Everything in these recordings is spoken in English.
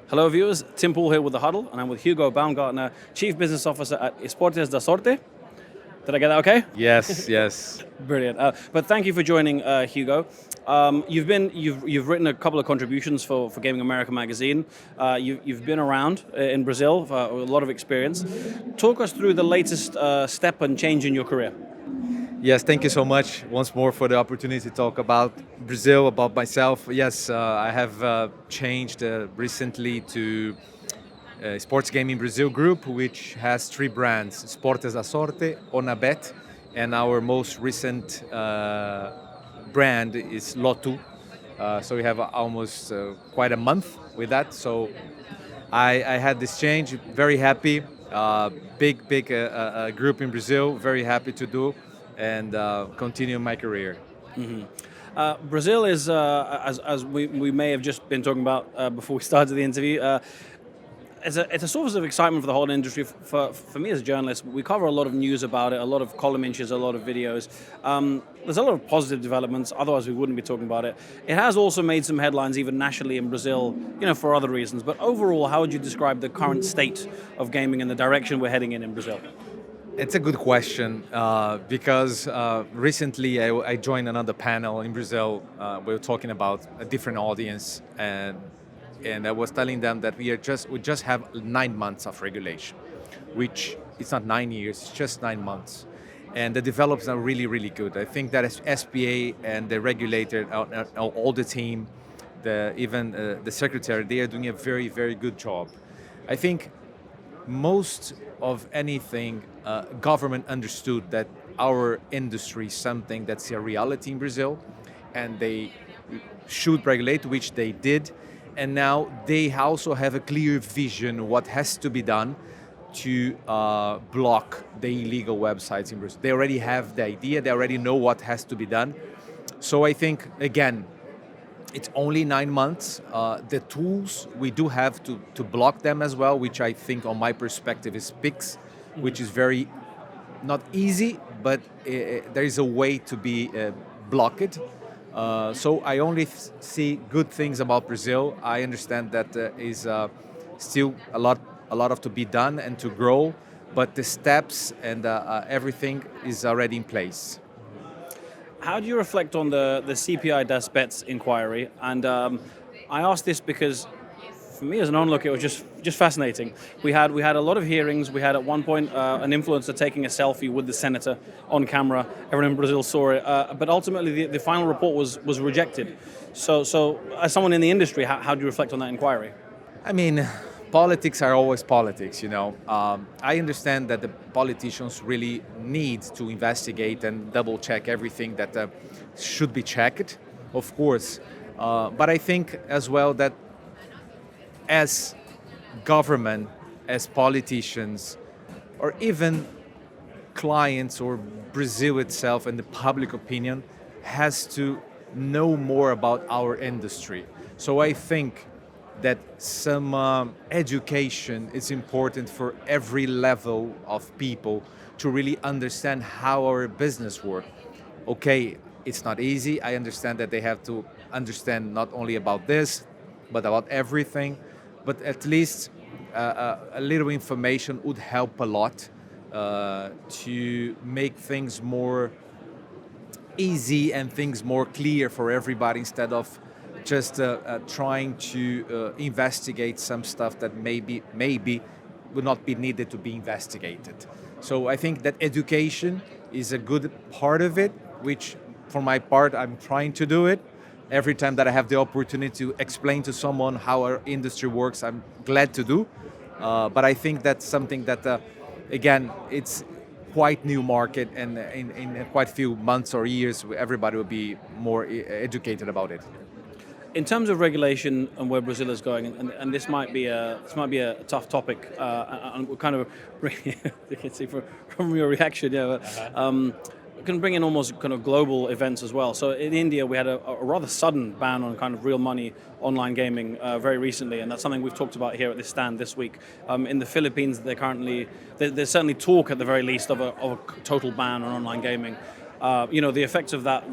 Hello viewers, Tim Poole here with The Huddle, and I'm with Hugo Baungartner, Chief Business Officer at Esportes da Sorte. Did I get that okay? Yes, yes. Brilliant. But thank you for joining, Hugo. You've written a couple of contributions for Gaming America magazine. You've been around in Brazil for a lot of experience. Talk us through the latest step and change in your career. Yes, thank you so much once more for the opportunity to talk about Brazil, about myself. Yes, I have changed recently to Esportes Gaming Brazil group, which has three brands, Esportes da Sorte, Onabet, and our most recent brand is Lotu. So we have almost quite a month with that. So I had this change, very happy. Big group in Brazil, very happy to do and continue my career. Brazil is, as we may have just been talking about before we started the interview, it's a source of excitement for the whole industry. For me as a journalist, we cover a lot of news about it, a lot of column inches, a lot of videos. There's a lot of positive developments, otherwise we wouldn't be talking about it. It has also made some headlines, even nationally in Brazil, for other reasons. But overall, how would you describe the current state of gaming and the direction we're heading in Brazil? It's a good question because recently I joined another panel in Brazil. We were talking about a different audience, and I was telling them that we just have 9 months of regulation, which it's not 9 years, it's just 9 months. And the developments are really, really good. I think that SPA and the regulator, all the team, even the secretary, they are doing a very, very good job. I think most of anything, government understood that our industry is something that's a reality in Brazil, and they should regulate, which they did. And now they also have a clear vision what has to be done to block the illegal websites in Brazil. They already have the idea, they already know what has to be done. So I think, again, it's only 9 months. The tools, we do have to block them as well, which I think on my perspective is Pix, which is very, not easy, but there is a way to be blocked. So I only see good things about Brazil. I understand that is still a lot of to be done and to grow, but the steps and everything is already in place. How do you reflect on the CPI das Bets inquiry? And I ask this because, for me as an onlooker, it was just fascinating. We had a lot of hearings. We had at one point an influencer taking a selfie with the senator on camera. Everyone in Brazil saw it. But ultimately, the final report was rejected. So as someone in the industry, how do you reflect on that inquiry? I mean, politics are always politics, I understand that the politicians really need to investigate and double check everything that should be checked, of course. But I think as well that as government, as politicians, or even clients or Brazil itself and the public opinion has to know more about our industry. So I think that some education is important for every level of people to really understand how our business works. Okay, it's not easy. I understand that they have to understand not only about this, but about everything. But at least a little information would help a lot to make things more easy and things more clear for everybody instead of just trying to investigate some stuff that maybe would not be needed to be investigated. So I think that education is a good part of it, which for my part I'm trying to do it. Every time that I have the opportunity to explain to someone how our industry works, I'm glad to do. But I think that's something that, again, it's quite new market, and in quite few months or years, everybody will be more educated about it. In terms of regulation and where Brazil is going, and this might be a tough topic, and we'll kind of you can see from your reaction, yeah. We can bring in almost kind of global events as well. So in India, we had a rather sudden ban on kind of real money online gaming very recently, and that's something we've talked about here at this stand this week. In the Philippines, there's certainly talk at the very least of a total ban on online gaming. The effects of that,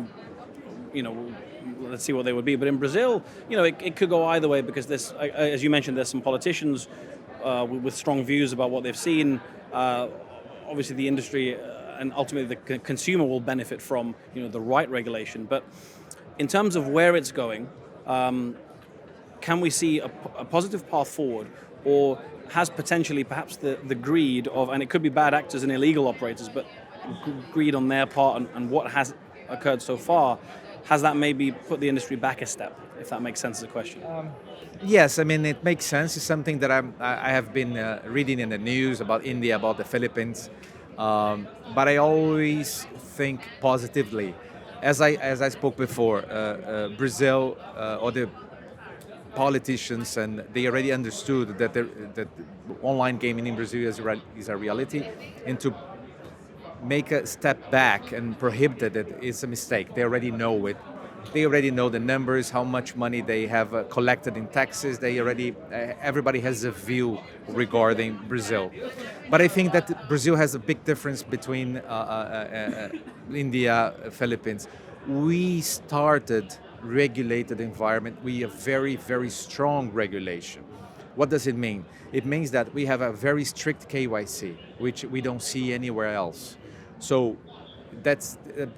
let's see what they would be. But in Brazil, it could go either way because as you mentioned, there's some politicians with strong views about what they've seen. Obviously, the industry and ultimately the consumer will benefit from the right regulation. But in terms of where it's going, can we see a positive path forward, or has potentially perhaps the greed of, and it could be bad actors and illegal operators, but greed on their part and what has occurred so far, has that maybe put the industry back a step, if that makes sense as a question? Yes, I mean, it makes sense. It's something that I have been reading in the news about India, about the Philippines, but I always think positively. As I spoke before, Brazil or the politicians, and they already understood that online gaming in Brazil is a reality, and to make a step back and prohibit it is a mistake. They already know it. They already know the numbers, how much money they have collected in taxes. Everybody has a view regarding Brazil. But I think that Brazil has a big difference between India, Philippines. We started regulated environment. We have very, very strong regulation. What does it mean? It means that we have a very strict KYC, which we don't see anywhere else. So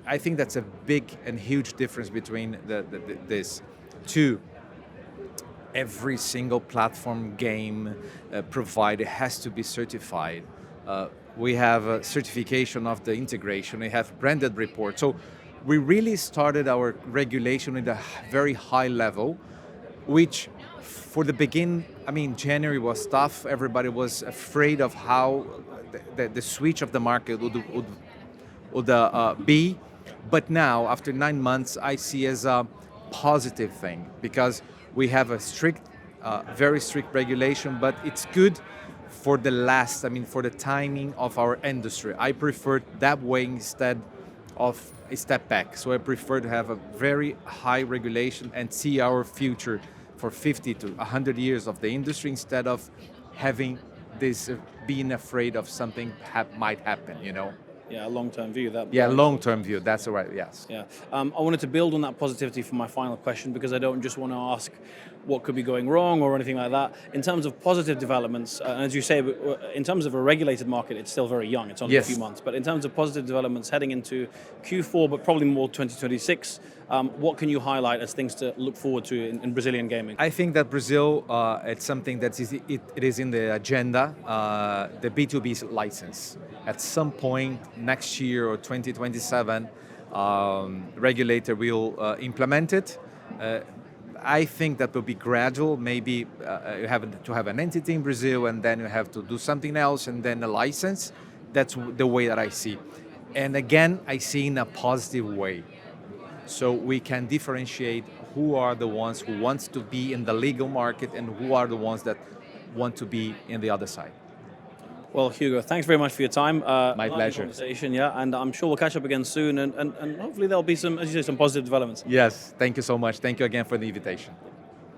I think that's a big and huge difference between this. Two, every single platform game provider has to be certified. We have a certification of the integration. We have branded reports. So we really started our regulation at a very high level, which for the beginning, January was tough. Everybody was afraid of how the switch of the market would be. But now, after 9 months, I see as a positive thing because we have a very strict regulation, but it's good for for the timing of our industry. I prefer that way instead of a step back. So I prefer to have a very high regulation and see our future for 50 to 100 years of the industry instead of having this being afraid of something might happen, Yeah, a long-term view. Long-term view. That's right. Yes. Yeah. I wanted to build on that positivity for my final question because I don't just want to ask what could be going wrong or anything like that. In terms of positive developments, and as you say, in terms of a regulated market, it's still very young. It's only a few months. But in terms of positive developments heading into Q4, but probably more 2026, what can you highlight as things to look forward to in Brazilian gaming? I think that Brazil, it's something that it is in the agenda, the B2B license. At some point next year or 2027, regulator will implement it. I think that will be gradual. Maybe you have to have an entity in Brazil, and then you have to do something else, and then a license. That's the way that I see. And again, I see in a positive way. So we can differentiate who are the ones who want to be in the legal market and who are the ones that want to be in the other side. Well, Hugo, thanks very much for your time. My pleasure. Conversation, yeah, and I'm sure we'll catch up again soon, and hopefully there'll be some, as you say, some positive developments. Yes, thank you so much. Thank you again for the invitation.